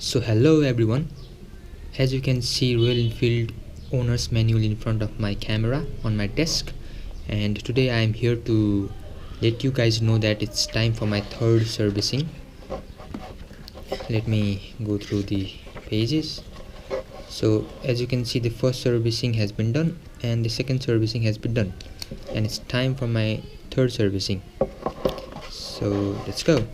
So hello everyone, as you can see Royal Enfield owner's manual in front of my camera on my desk, and today I am here to let you guys know that it's time for my third servicing. Let me go through the pages. So as you can see, the first servicing has been done and the second servicing has been done, and it's time for my third servicing. So let's go.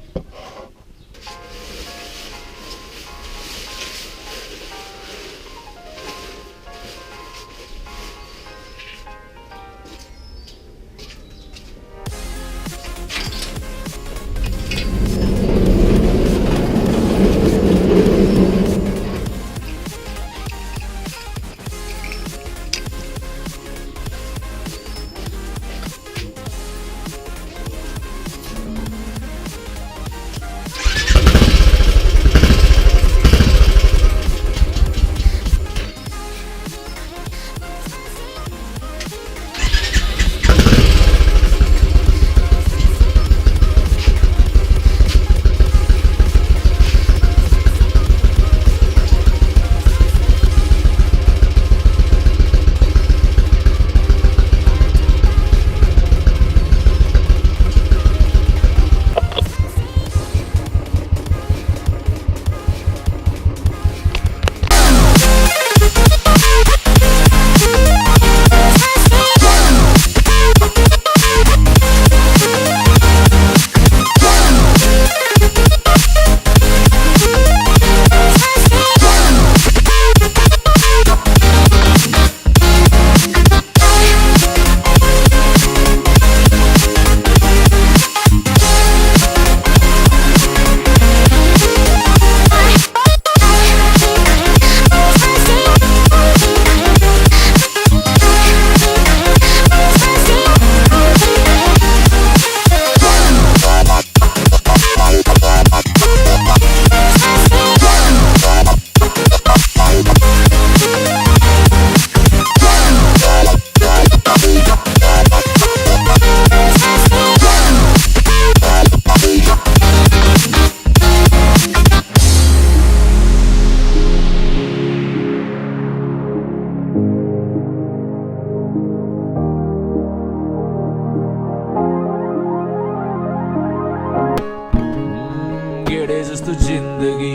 Gede जस्तो जिन्दगी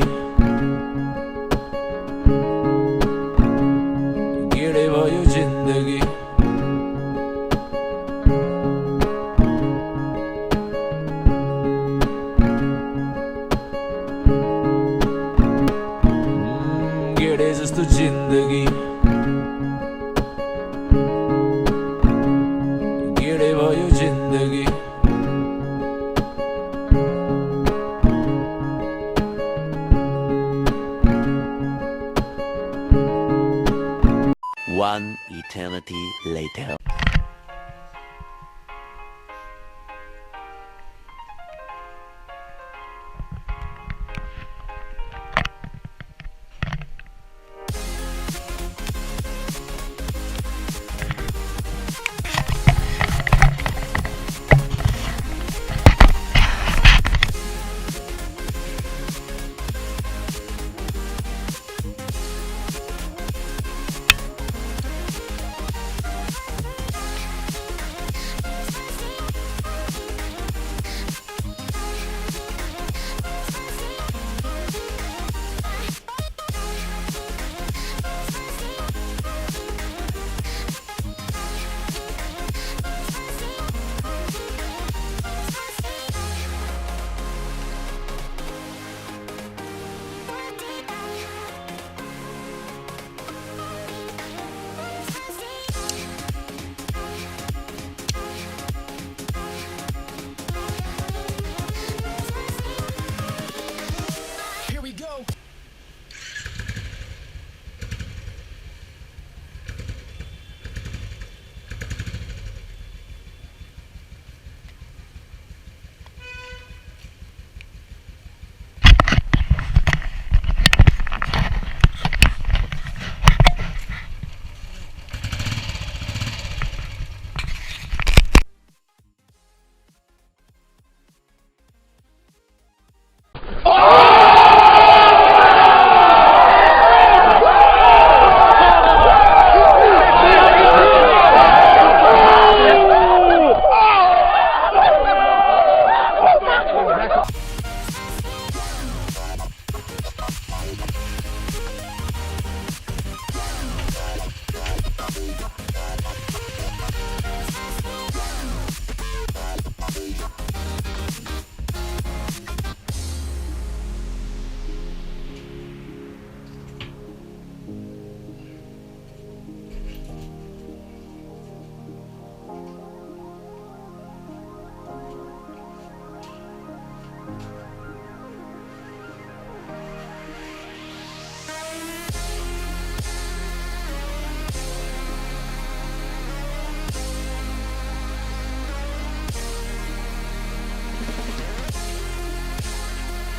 गेडे भयो जिन्दगी गेडे जस्तो जिन्दगी गेडे भयो जिन्दगी One eternity later.